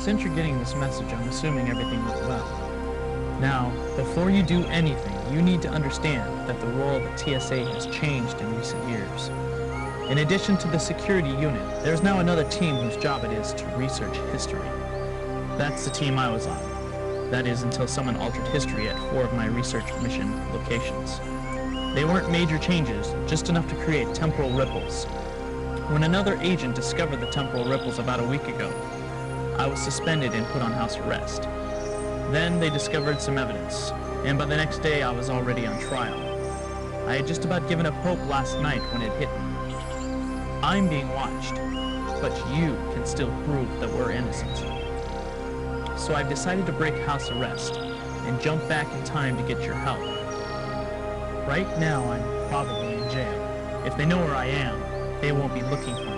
Since you're getting this message, I'm assuming everything went well. Now, before you do anything, you need to understand that the role of the TSA has changed in recent years. In addition to the security unit, there's now another team whose job it is to research history. That's the team I was on. That is, until someone altered history at 4 of my research mission locations. They weren't major changes, just enough to create temporal ripples. When another agent discovered the temporal ripples about a week ago, I was suspended and put on house arrest. Then they discovered some evidence, and by the next day I was already on trial. I had just about given up hope last night when it hit me. I'm being watched, but you can still prove that we're innocent. So I've decided to break house arrest and jump back in time to get your help. Right now I'm probably in jail. If they know where I am, they won't be looking for me.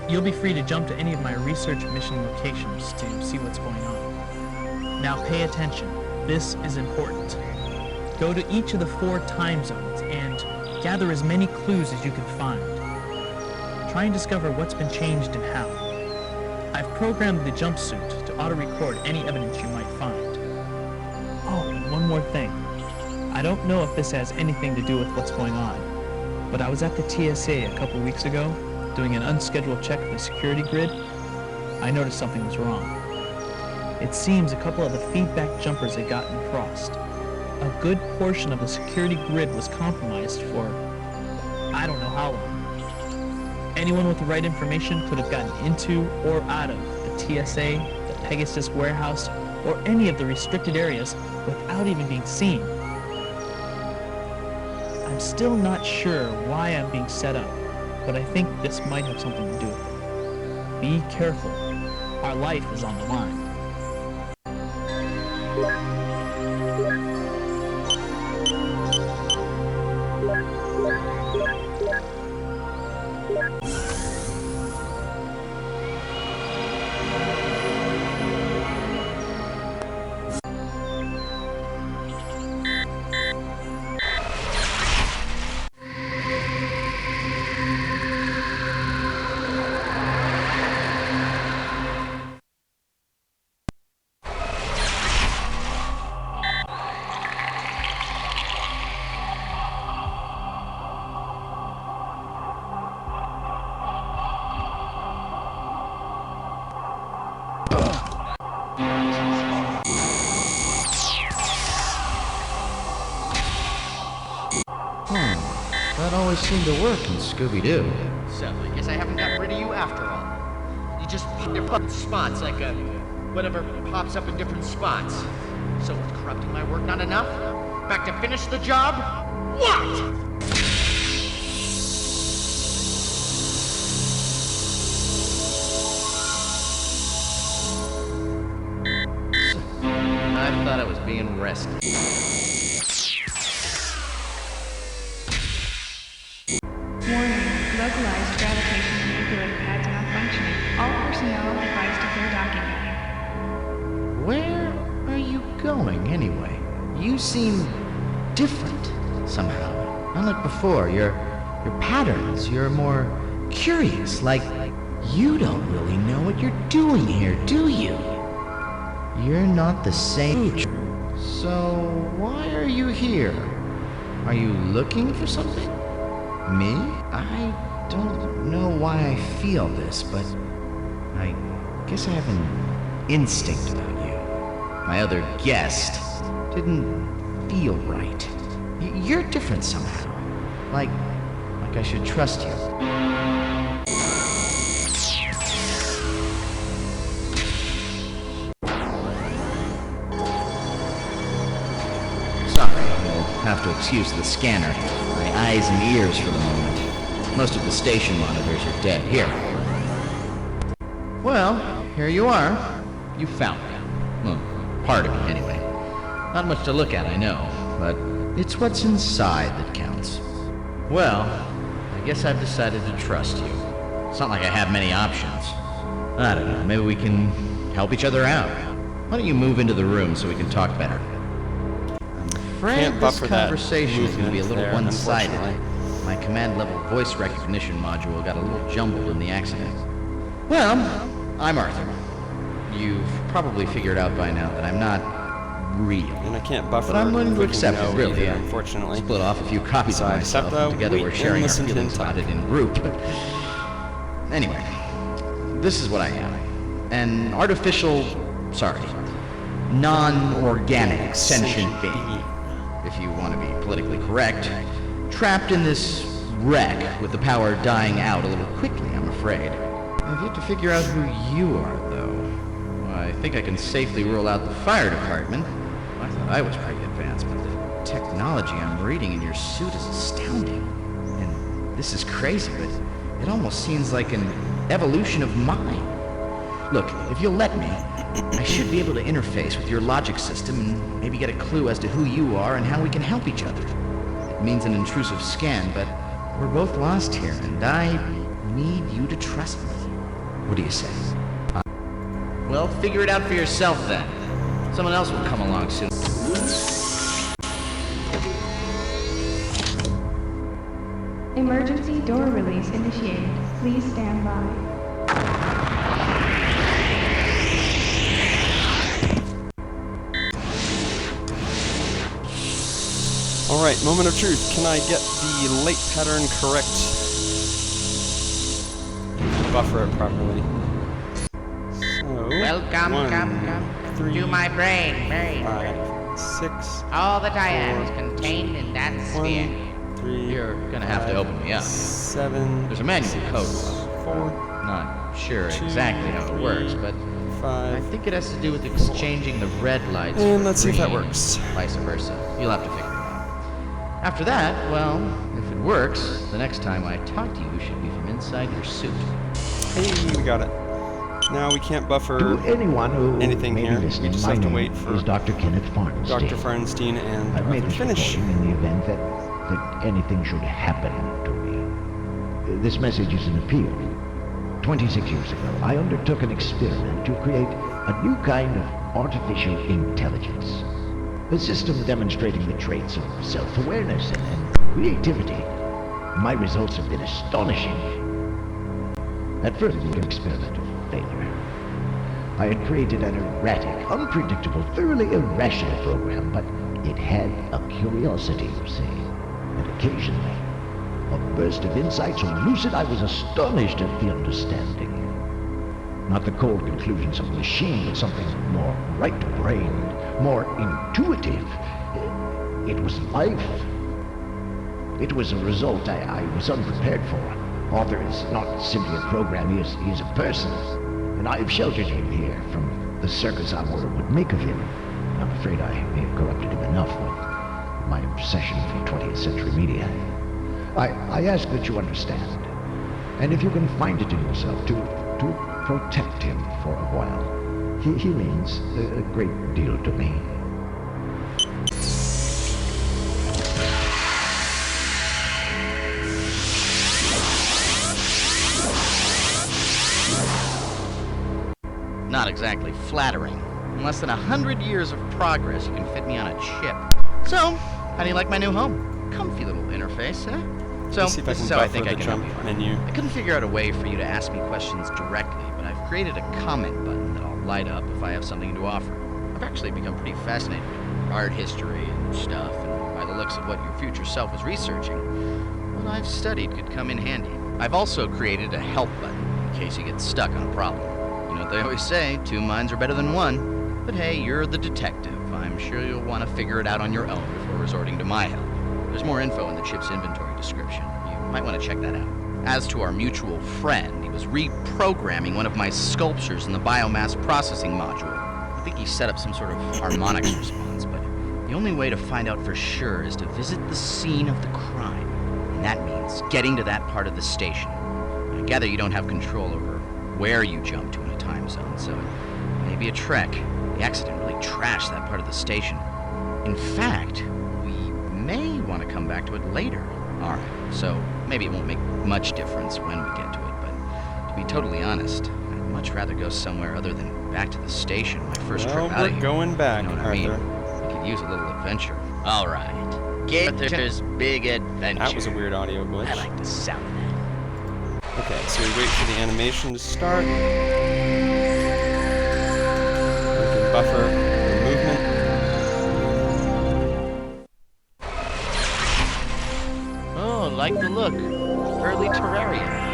You'll be free to jump to any of my research mission locations to see what's going on. Now pay attention. This is important. Go to each of the 4 time zones and gather as many clues as you can find. Try and discover what's been changed and how. I've programmed the jumpsuit to auto-record any evidence you might find. Oh, and one more thing. I don't know if this has anything to do with what's going on, but I was at the TSA a couple weeks ago, doing an unscheduled check of the security grid. I noticed something was wrong. It seems a couple of the feedback jumpers had gotten crossed. A good portion of the security grid was compromised for I don't know how long. Anyone with the right information could have gotten into or out of the TSA, the Pegasus warehouse, or any of the restricted areas without even being seen. I'm still not sure why I'm being set up, but I think this might have something to do with it. Be careful. Our life is on the line. That always seemed to work in Scooby-Doo. So, I guess I haven't gotten rid of you after all. You just pop your fucking spots like a... whatever pops up in different spots. So, with corrupting my work not enough? Back to finish the job? What? I thought I was being rescued. Warning, localized gravitation manipulator pads malfunctioning. All personnel advised to clear docking bay. Where are you going, anyway? You seem different, somehow. Not like before. Your patterns, you're more curious, like you don't really know what you're doing here, do you? You're not the same. So, why are you here? Are you looking for something? Me? I don't know why I feel this, but I guess I have an instinct about you. My other guest didn't feel right. You're different somehow. Like I should trust you. Sorry, you'll have to excuse the scanner. My eyes and ears for the moment. Most of the station monitors are dead. Here. Well, here you are. You found me. Well, part of me, anyway. Not much to look at, I know, but it's what's inside that counts. Well, I guess I've decided to trust you. It's not like I have many options. I don't know, maybe we can help each other out. Why don't you move into the room so we can talk better? I'm afraid this conversation is going to be a little one-sided. My command-level voice recognition module got a little jumbled in the accident. Well, I'm Arthur. you've probably figured out by now that I'm not real. And I can't buffer. But I'm willing to accept it, really. Either, unfortunately. Split off a few copies So of I just have myself, to and together wait we're and sharing our listen to feelings him about talk. it in group. Anyway, this is what I am. An artificial, non-organic sentient being, if you want to be politically correct, trapped in this wreck with the power dying out a little quickly, I'm afraid. I've yet to figure out who you are, though. Well, I think I can safely rule out the fire department. I thought I was pretty advanced, but the technology I'm reading in your suit is astounding. And this is crazy, but it almost seems like an evolution of mine. Look, if you'll let me, I should be able to interface with your logic system and maybe get a clue as to who you are and how we can help each other. It means an intrusive scan, but we're both lost here, and I need you to trust me. What do you say? Well, figure it out for yourself then. Someone else will come along soon. Emergency door release initiated. Please stand by. Alright, moment of truth. Can I get the light pattern correct? Buffer it properly. So, Welcome, 1, come 3, to my brain. 5, 6, All that I am is contained in that sphere. 1, 3, You're gonna have to open me up. 7, There's a manual 6, code. 4, Not sure 2, exactly how it works, but I 5, think it has to do with exchanging the red lights and for let's see if that green, works. vice versa. You'll have to figure it out. After that, well, if it works, the next time I talk to you should be from inside your suit. Hey, we got it. Now we can't buffer To anyone who anything may be here. listening, We just my have to name wait for is Dr. Kenneth Farnstein. Dr. Farnstein and I've made this finish. recording in the event that anything should happen to me. This message is an appeal. 26 years ago, I undertook an experiment to create a new kind of artificial intelligence. A system demonstrating the traits of self-awareness and creativity. My results have been astonishing. At first, it was an experiment of failure. I had created an erratic, unpredictable, thoroughly irrational program, but it had a curiosity, you see. And occasionally, a burst of insight so lucid I was astonished at the understanding. Not the cold conclusions of a machine, but something more right-brained, more intuitive. It was life. It was a result I was unprepared for. Arthur is not simply a program, he is a person. And I have sheltered him here from the circus our order would make of him. I'm afraid I may have corrupted him enough with my obsession for 20th century media. I ask that you understand. And if you can find it in yourself to protect him for a while. He means a great deal to me. Not exactly flattering. In less than 100 years of progress, you can fit me on a chip. So, how do you like my new home? Comfy little interface, huh? So, Let's see if this I is can how I buffer think I the can help jump you out. menu. I couldn't figure out a way for you to ask me questions directly, but I've created a comment button that I'll light up if I have something to offer. I've actually become pretty fascinated with art history and stuff, and by the looks of what your future self is researching, what I've studied could come in handy. I've also created a help button in case you get stuck on a problem. You know what they always say, 2 minds are better than 1. But hey, you're the detective. I'm sure you'll want to figure it out on your own before resorting to my help. There's more info in the chip's inventory description. You might want to check that out. As to our mutual friend, he was reprogramming one of my sculptures in the biomass processing module. I think he set up some sort of harmonics response, but the only way to find out for sure is to visit the scene of the crime. And that means getting to that part of the station. I gather you don't have control over where you jump to in a time zone, so it may be a trek. The accident really trashed that part of the station. In fact, we may want to come back to it later. Alright, so maybe it won't make much difference when we get to it, but to be totally honest, I'd much rather go somewhere other than back to the station my first Well, trip out we're of here. going back, You know what Arthur. I mean? We could use a little adventure. Alright. Gator's Big Adventure. That was a weird audio glitch. I like the sound of that. Okay, so we wait for the animation to start. buffer the movement. Oh, like the look. Early terrarium.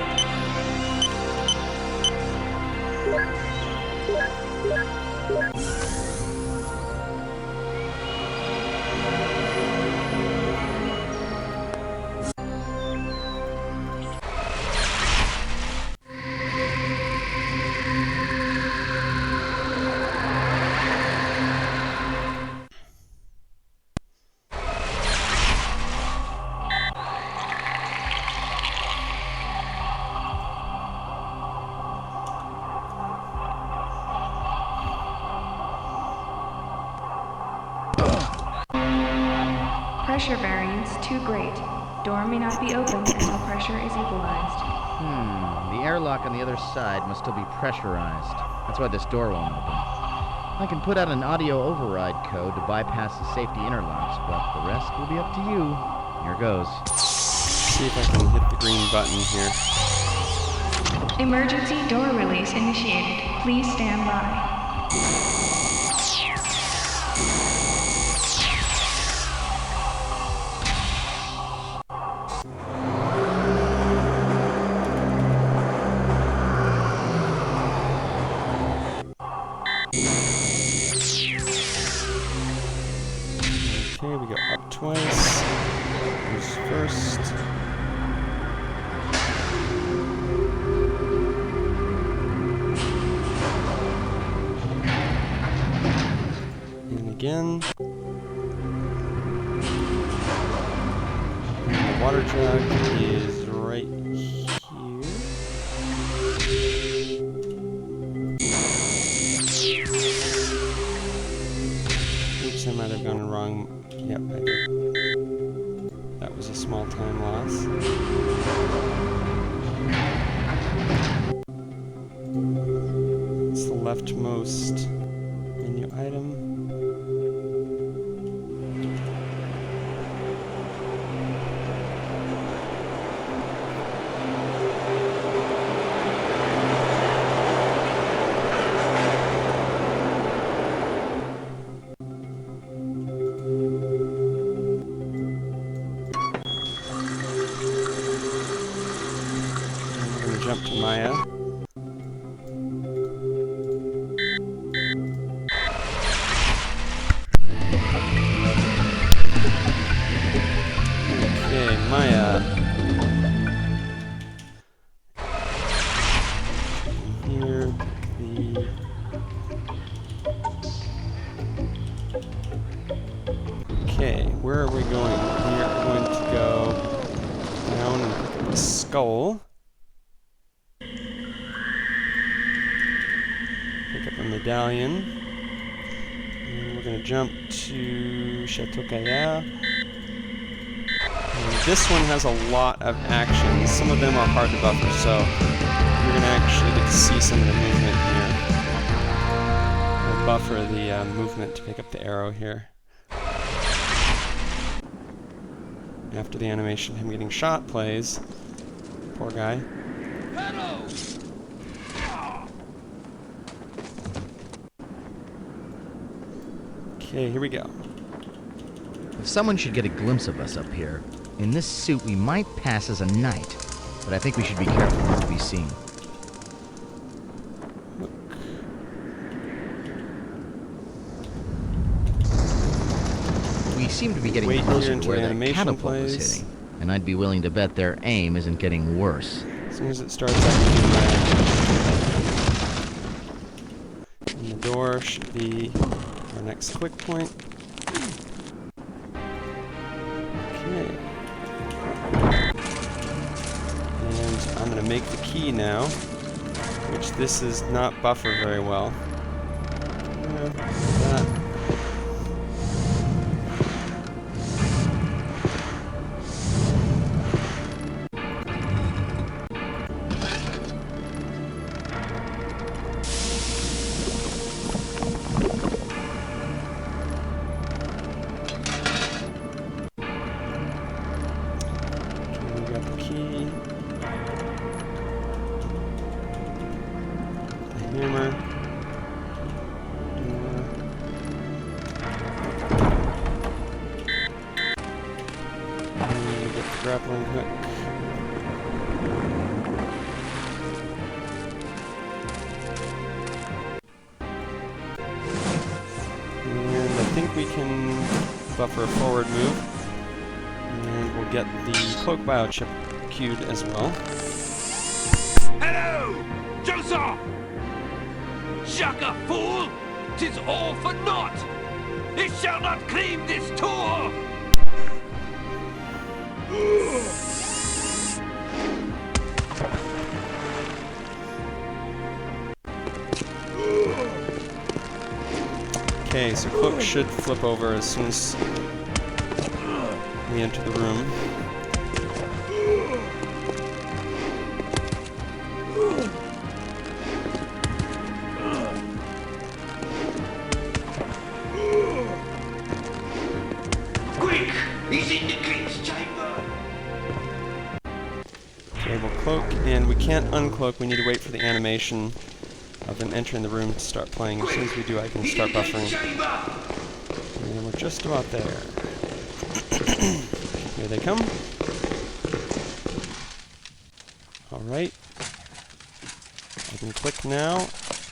Pressure variance too great. Door may not be opened until pressure is equalized. The airlock on the other side must still be pressurized. That's why this door won't open. I can put out an audio override code to bypass the safety interlocks, but the rest will be up to you. Here goes. See if I can hit the green button here. Emergency door release initiated. Please stand by. Okay, we go up twice. Who's first? And again. And the water jug is right here. Oops, I might have gone wrong. Yep, I did. That was a small time loss. It's the leftmost menu item. Jump to Maya. Okay, Maya. Here, Okay, where are we going? We are going to go down and pick up the skull. Pick up a medallion. And we're going to jump to Chateau Gaillard. And this one has a lot of actions. Some of them are hard to buffer, so you're going to actually get to see some of the movement here. We'll buffer the movement to pick up the arrow here. After the animation of him getting shot plays. Poor guy. Okay, here we go. If someone should get a glimpse of us up here, in this suit we might pass as a knight, but I think we should be careful not to be seen. Look. We seem to be getting Wait here closer to until where the that animation catapult was plays. hitting, and I'd be willing to bet their aim isn't getting worse. As soon as it starts, I can do red. And the door should be our next quick point. Okay. And I'm going to make the key now, which this is not buffered very well. That. Hammer. grappling hook. And I think we can buffer a forward move. And we'll get the cloak biochip queued as well. Hello! Joseph! Shaka, fool! 'Tis all for naught! It shall not claim this tour! Okay, so cloak should flip over as soon as we enter the room. Quick! He's in the king's chamber! Okay, we'll cloak, and we can't uncloak. We need to wait for the animation of them entering the room to start playing. As soon as we do, I can start buffering. And we're just about there. Here they come. Alright. I can click now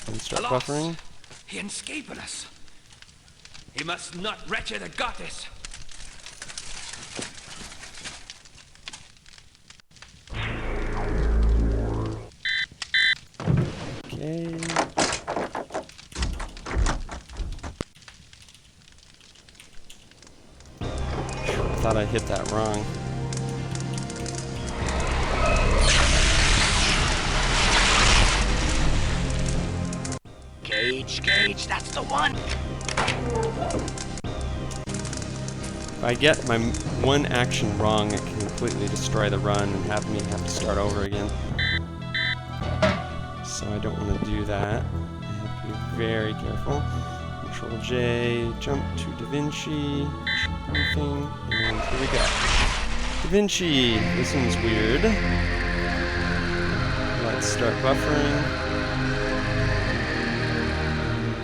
and start Alas, buffering. He escaped us. He must not wretch the goddess. Okay. I thought I hit that wrong. Gage, that's the one! If I get my one action wrong, it can completely destroy the run and have me have to start over again. So I don't want to do that. I have to be very careful. CTRL+J, jump to DaVinci, briefing, and here we go. DaVinci, this one's weird. Let's start buffering.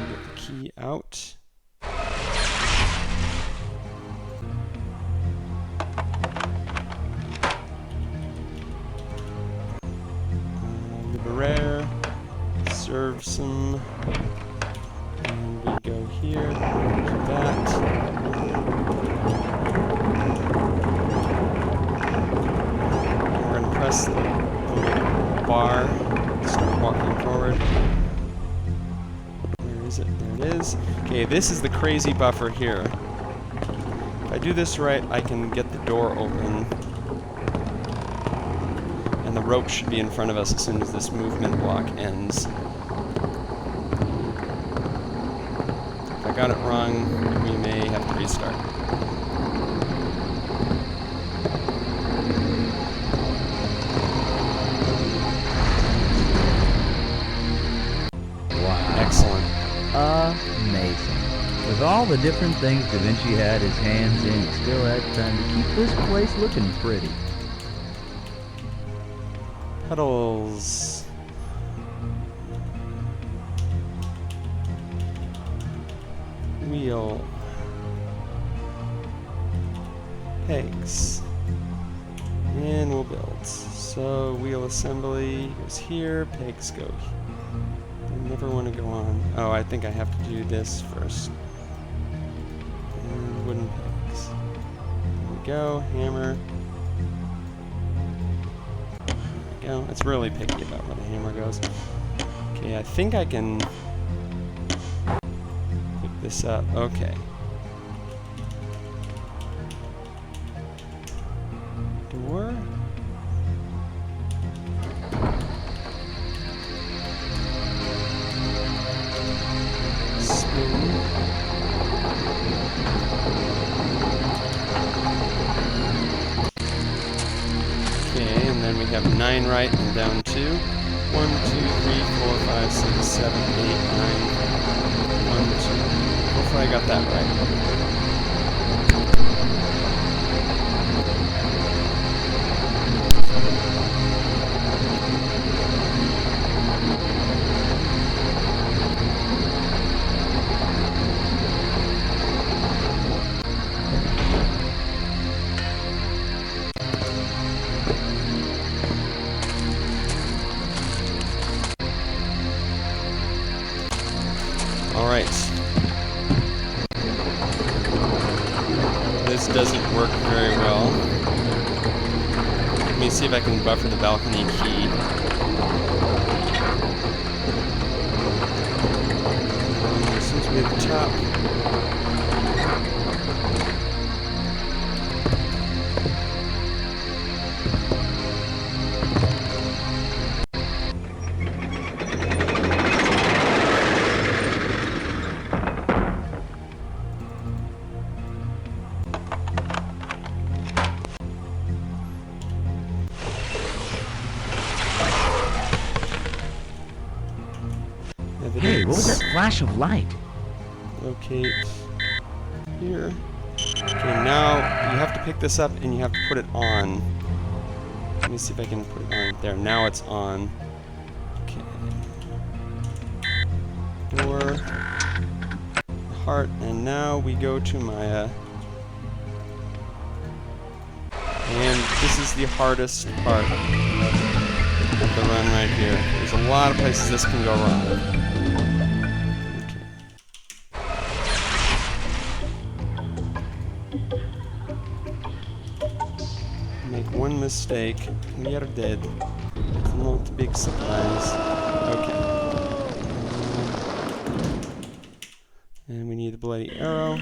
Get the key out. Liberaire, serve some. We go here, do that. We're going to press the little bar, start walking forward. Where is it? There it is. Okay, this is the crazy buffer here. If I do this right, I can get the door open. And the rope should be in front of us as soon as this movement block ends. If I got it wrong, we may have to restart. Wow. Excellent. Amazing. With all the different things DaVinci had his hands in, he still had time to keep this place looking pretty. Pedals. Wheel. Pegs. And we'll build. So wheel assembly goes here, pegs go here. I never want to go on. Oh, I think I have to do this first. And wooden pegs. There we go, hammer. There we go. It's really picky about where the hammer goes. Okay, I think I can pick this up. Okay. Door. Spin. Okay, and then we have 9 right and down 2. 1, 2, 3, 4, 5, 6, 7, 8, 9. 1, 2. Hopefully I got that right. this doesn't work very well. Let me see if I can buffer the balcony key. Since we're at the top. Hey, what was that flash of light? Locate here. Okay, now you have to pick this up and you have to put it on. Let me see if I can put it on. There, now it's on. Okay. Door. Heart, and now we go to Maya. And this is the hardest part of the run right here. There's a lot of places this can go wrong. Make one mistake, we are dead. It's not a big surprise. Okay. And we need the bloody arrow.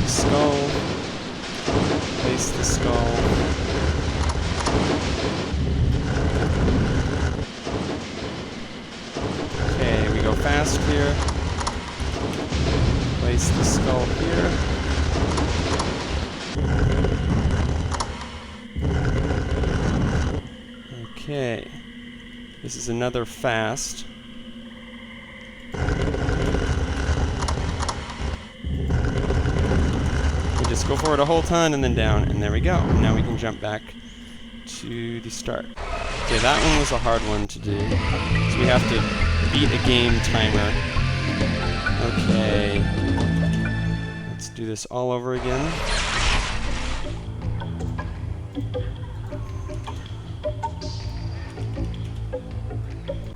Skull. Place the skull. Okay, we go fast here. Place the skull here. Okay. This is another fast. We just go forward a whole ton and then down, and there we go. And now we can jump back to the start. Okay, that one was a hard one to do. So we have to beat a game timer. Okay. Let's do this all over again.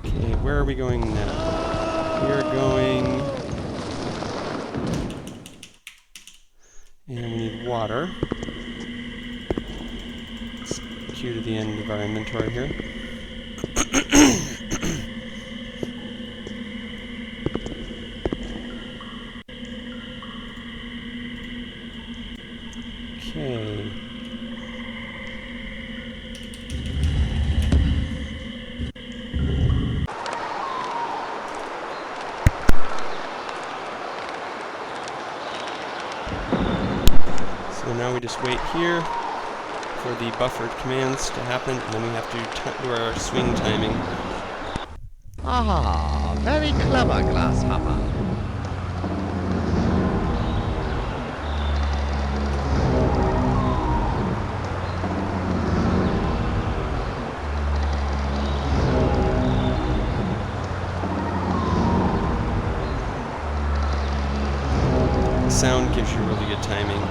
Okay, where are we going now? We are going... And we need water. Let's queue to the end of our inventory here. Okay. So now we just wait here for the buffered commands to happen, and then we have to do our swing timing. Ah, very clever, grasshopper. The sound gives you really good timing.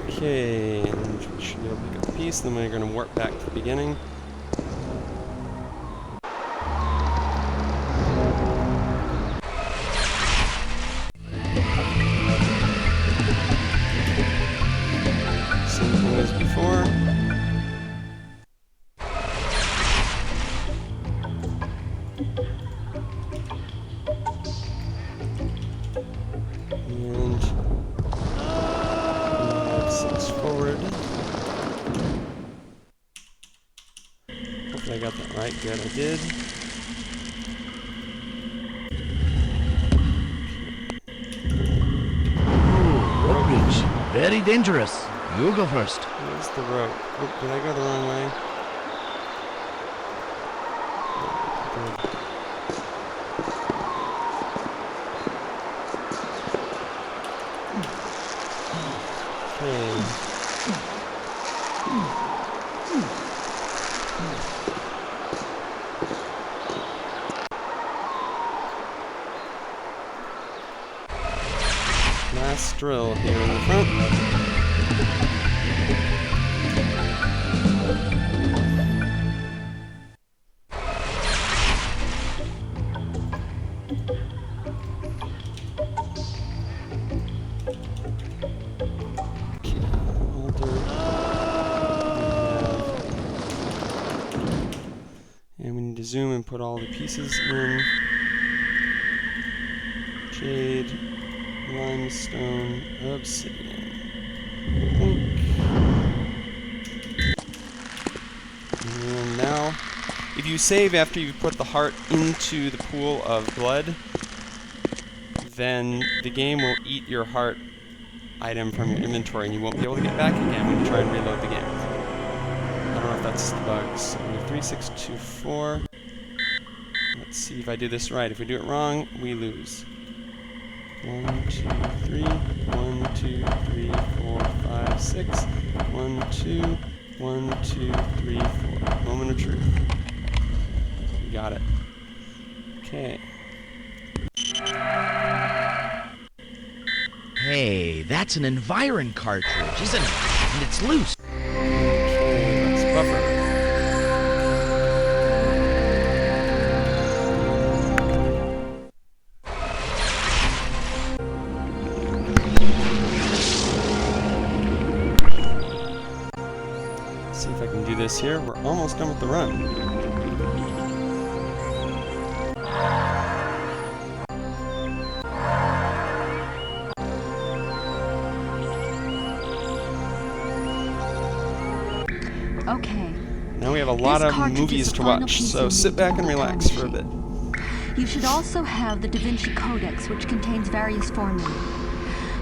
Okay, and we should be able to pick up the piece, then we're going to warp back to the beginning. Same thing as before. And forward. Hopefully I got that right. Good, I did. Rope bridge. Very dangerous. You go first. Where's the rope? Oh, did I go the wrong way? Okay. drill here in the front. And we need to zoom and put all the pieces in. Jade, limestone, obsidian. And now, if you save after you've put the heart into the pool of blood, then the game will eat your heart item from your inventory and you won't be able to get back again when you try and reload the game. I don't know if that's the bug. So 3624. Let's see if I do this right. If we do it wrong, we lose. 1, 2, 3. 1, 2, 3, 4, 5, 6. 1, 2. 1, 2, 3, 4. Moment of truth. We got it. Okay. Hey, that's an Environ cartridge, isn't it? And it's loose. Okay, let's buffer. See if I can do this here. We're almost done with the run. Okay. Now we have a lot of movies to watch, so sit back and relax for a bit. You should also have the Da Vinci Codex, which contains various formulae,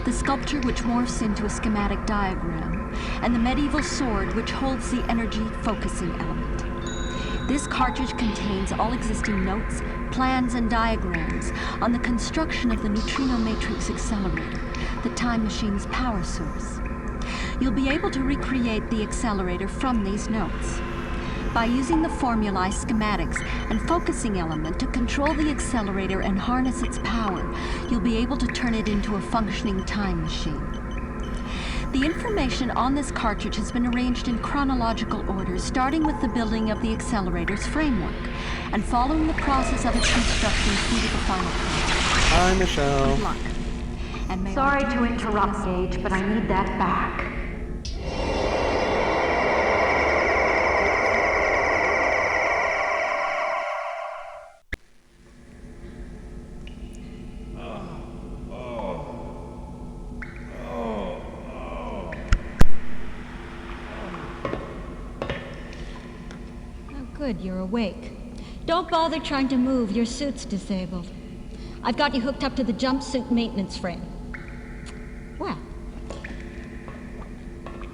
the sculpture which morphs into a schematic diagram, and the medieval sword which holds the energy focusing element. This cartridge contains all existing notes, plans, and diagrams on the construction of the neutrino matrix accelerator, the time machine's power source. You'll be able to recreate the accelerator from these notes. By using the formulae, schematics, and focusing element to control the accelerator and harness its power, you'll be able to turn it into a functioning time machine. The information on this cartridge has been arranged in chronological order, starting with the building of the accelerator's framework, and following the process of its construction through to the final product. Hi, Michelle. Good luck. And sorry to interrupt, Gage, but I need that back. Good, you're awake. Don't bother trying to move, your suit's disabled. I've got you hooked up to the jumpsuit maintenance frame. Well,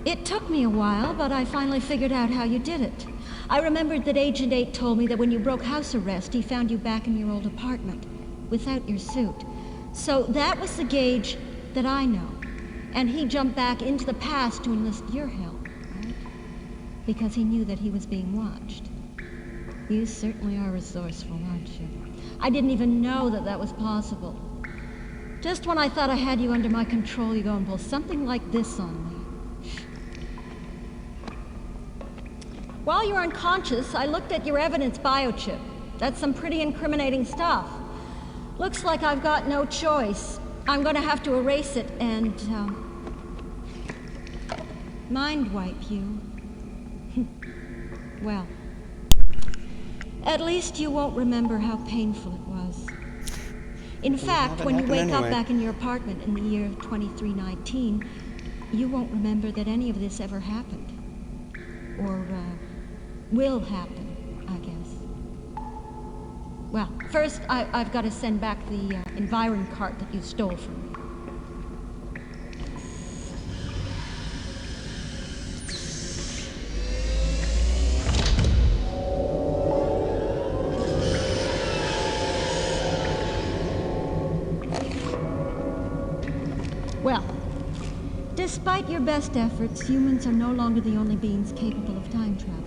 it took me a while, but I finally figured out how you did it. I remembered that Agent 8 told me that when you broke house arrest, he found you back in your old apartment, without your suit. So that was the Gage that I know. And he jumped back into the past to enlist your help, right? Because he knew that he was being watched. You certainly are resourceful, aren't you? I didn't even know that that was possible. Just when I thought I had you under my control, you go and pull something like this on me. While you were unconscious, I looked at your evidence biochip. That's some pretty incriminating stuff. Looks like I've got no choice. I'm going to have to erase it and, mind wipe you. Well, at least you won't remember how painful it was. In fact, when you wake up back in your apartment in the year 2319, you won't remember that any of this ever happened. Or, will happen, I guess. Well, first, I've got to send back the Environ cart that you stole from me. Well, despite your best efforts, humans are no longer the only beings capable of time travel.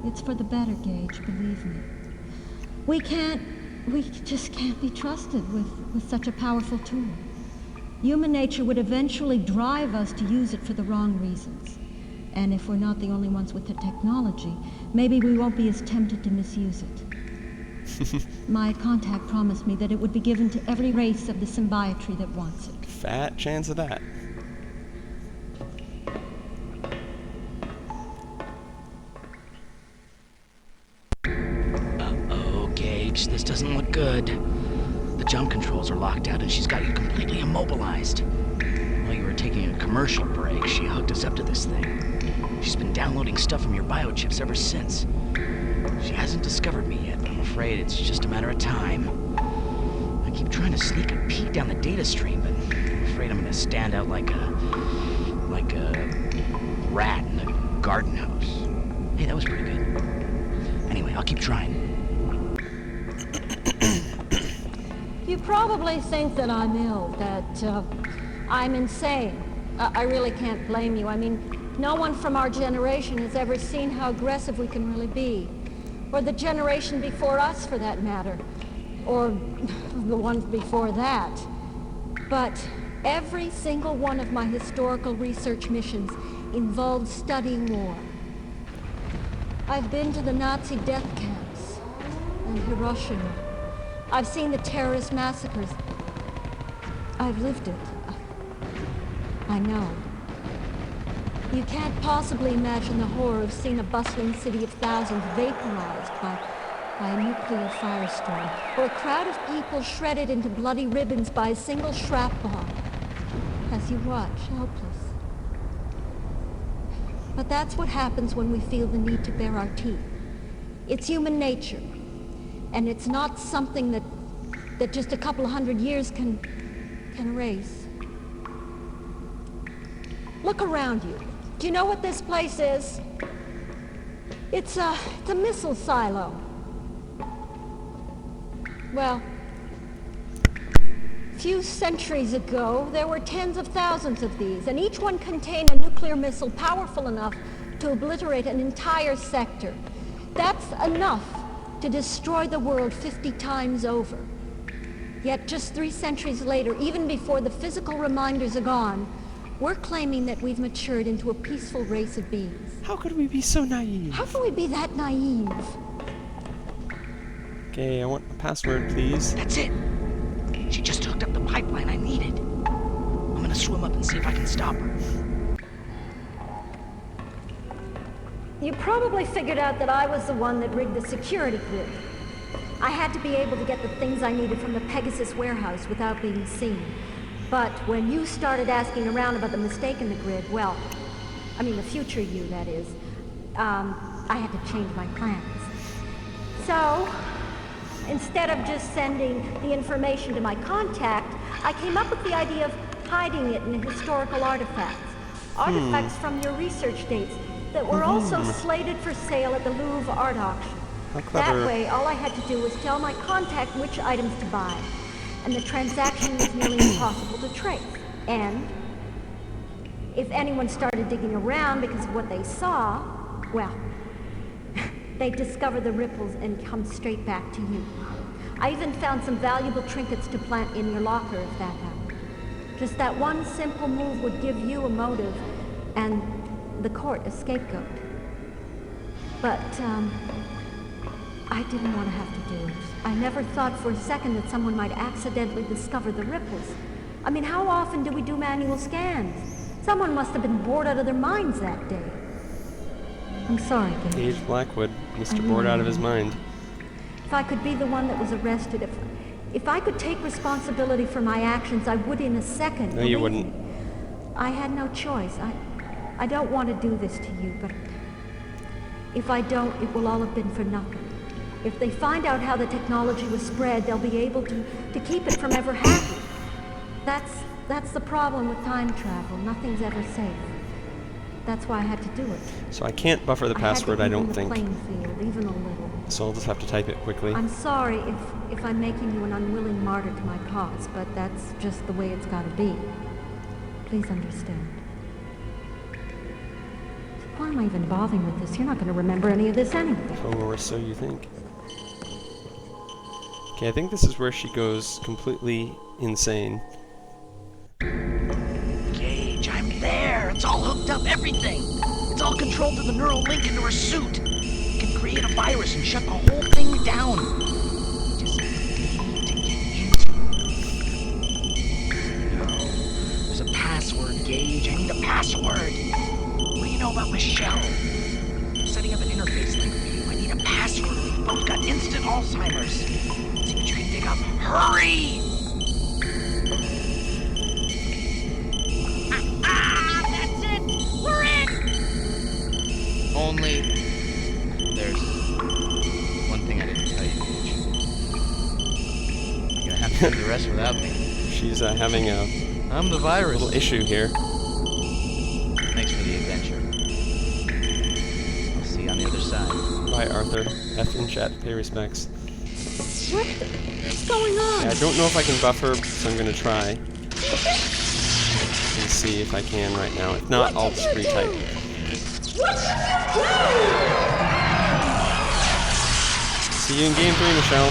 It's for the better, Gage, believe me. We just can't be trusted with such a powerful tool. Human nature would eventually drive us to use it for the wrong reasons. And if we're not the only ones with the technology, maybe we won't be as tempted to misuse it. My contact promised me that it would be given to every race of the symbiotree that wants it. Fat chance of that. Uh-oh, Gage, this doesn't look good. The jump controls are locked out and she's got you completely immobilized. While you were taking a commercial break, she hooked us up to this thing. She's been downloading stuff from your biochips ever since. She hasn't discovered me yet, but I'm afraid it's just a matter of time. I keep trying to sneak a peek down the data stream, but I'm afraid I'm gonna stand out like a rat in a garden hose. Hey, that was pretty good. Anyway, I'll keep trying. You probably think that I'm ill, that I'm insane. I really can't blame you. I mean, no one from our generation has ever seen how aggressive we can really be. Or the generation before us, for that matter. Or the ones before that. But every single one of my historical research missions involved studying war. I've been to the Nazi death camps and Hiroshima. I've seen the terrorist massacres. I've lived it. I know. You can't possibly imagine the horror of seeing a bustling city of thousands vaporized by a nuclear firestorm, or a crowd of people shredded into bloody ribbons by a single shrapnel as you watch, helpless. But that's what happens when we feel the need to bare our teeth. It's human nature, and it's not something that just a couple of 100 years can erase. Look around you. Do you know what this place is? It's a missile silo. Well, a few centuries ago, there were tens of thousands of these, and each one contained a nuclear missile powerful enough to obliterate an entire sector. That's enough to destroy the world 50 times over. Yet just 3 centuries later, even before the physical reminders are gone, we're claiming that we've matured into a peaceful race of beings. How could we be so naive? How can we be that naive? Okay, I want a password, please. That's it! She just hooked up the pipeline I needed. I'm gonna swim up and see if I can stop her. You probably figured out that I was the one that rigged the security grid. I had to be able to get the things I needed from the Pegasus warehouse without being seen. But when you started asking around about the mistake in the grid, well, I mean the future you, that is, I had to change my plans. So, instead of just sending the information to my contact, I came up with the idea of hiding it in historical artifacts. Artifacts from your research dates that were also slated for sale at the Louvre art auction. How clever. That way, all I had to do was tell my contact which items to buy. And the transaction was nearly impossible to trace. And if anyone started digging around because of what they saw, well, they'd discover the ripples and come straight back to you. I even found some valuable trinkets to plant in your locker if that happened. Just that one simple move would give you a motive and the court a scapegoat. But, I didn't want to have to do it. I never thought for a second that someone might accidentally discover the ripples. I mean, how often do we do manual scans? Someone must have been bored out of their minds that day. I'm sorry, Gage. Gage Blackwood, Mr. Bored out of his mind. If I could be the one that was arrested, if I could take responsibility for my actions, I would in a second. No, you wouldn't. I had no choice. I don't want to do this to you, but if I don't, it will all have been for nothing. If they find out how the technology was spread, they'll be able to keep it from ever happening. That's the problem with time travel. Nothing's ever safe. That's why I had to do it. So I can't buffer the password, I don't think. Playing field, even a little. So I'll just have to type it quickly. I'm sorry if I'm making you an unwilling martyr to my cause, but that's just the way it's got to be. Please understand. Why am I even bothering with this? You're not going to remember any of this anyway. Or so you think. Okay, I think this is where she goes completely insane. up everything. It's all controlled through the neural link into her suit. It can create a virus and shut the whole thing down. We just need to get into it. No. There's a password, Gage. I need a password. What do you know about Michelle? I'm setting up an interface link for you. I need a password. We've both got instant Alzheimer's. See what you can dig up. Hurry! That's it! We're in! Only there's one thing I didn't tell you, Gage. You're gonna have to do the rest without me. She's having I'm the virus. little issue here. Thanks for the adventure. I'll see you on the other side. Bye, Arthur. F in chat. Pay respects. What's going on? Yeah, I don't know if I can buffer, so I'm gonna try. And see if I can right now. If not, I'll just retype. See you in game 3, Michelle.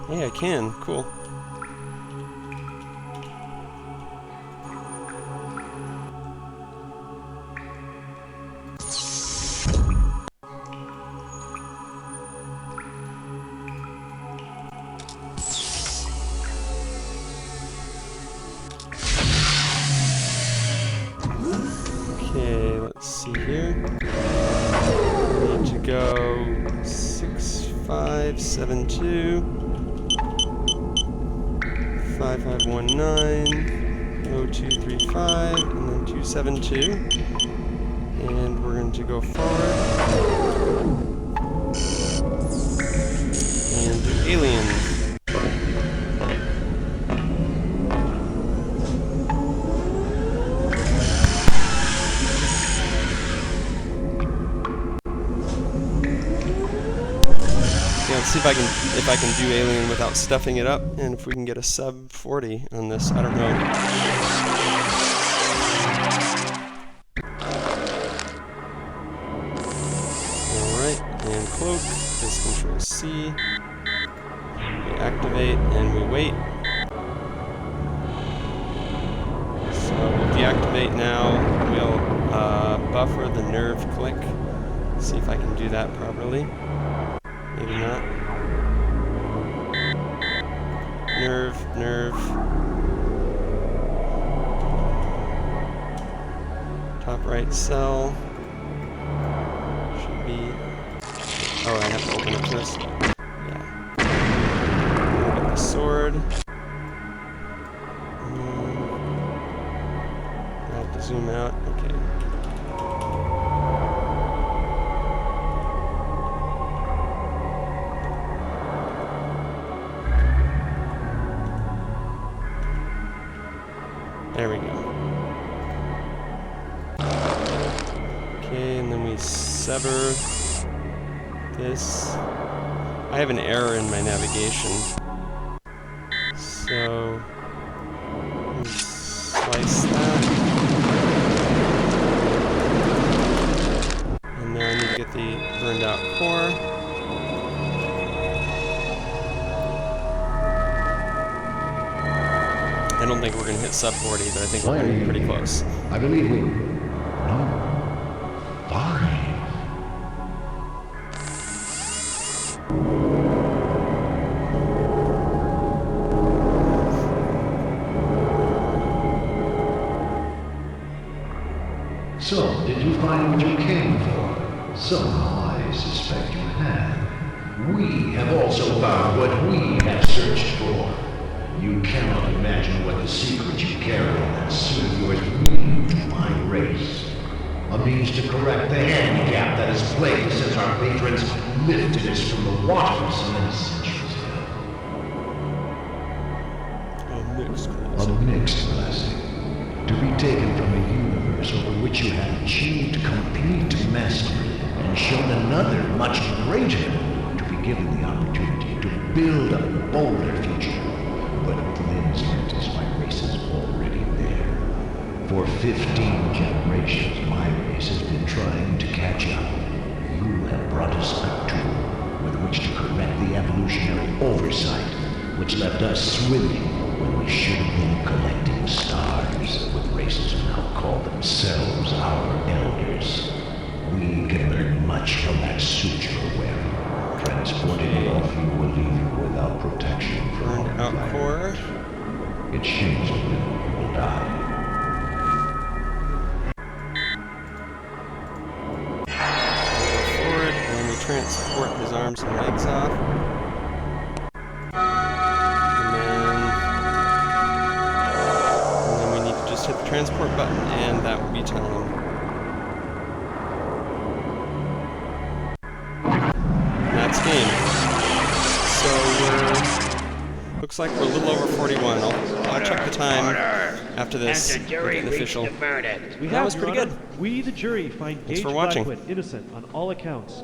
Hey, I can. Cool. Okay, let's see here. We need to go 6572 5519 0235 and then 272. And we're going to go forward and do aliens. Let's see if I can do alien without stuffing it up, and if we can get a sub 40 on this. I don't know. Alright, and cloak is CTRL+C. We activate and we wait. So we'll deactivate now. We'll buffer the nerve click. See if I can do that properly. Maybe not. Nerve. Top right cell. Should be... Oh, I have to open it first. Yeah. Get the sword. I have to zoom out. Okay. There we go. Okay, and then we sever this. I have an error in my navigation. So, slice that. And now I need to get the burned out core. I don't think we're going to hit sub 40, but I think we're going to be pretty close. I believe we... No. 5. So, did you find what you came for? Somehow I suspect you have. We have also found what we have searched for. You cannot imagine what the secret you carry in that suit of yours mean to my race. A means to correct the handicap that has plagued us since our patrons lifted us from the waters so many centuries ago. A mixed blessing. To be taken from a universe over which you have achieved complete mastery and shown another much greater to be given the opportunity to build a bolder future. But glimpse like this, my race is already there. For 15 generations, my race has been trying to catch up. You have brought us a tool with which to correct the evolutionary oversight which left us swimming when we should have been collecting stars, with races who now call themselves our elders. We can learn much from that suit you're wearing. Transporting it off you will leave you without protection from Burned out core. It changed you. You will die. Forward, and we transport his arms and legs off. And then we need to just hit the transport button, and that will be time. That's game. So looks like we're a little over 41. I'll check the time after this. An official. We That was pretty good. We, the jury, find Thanks Gage for watching. Blackwood innocent on all accounts.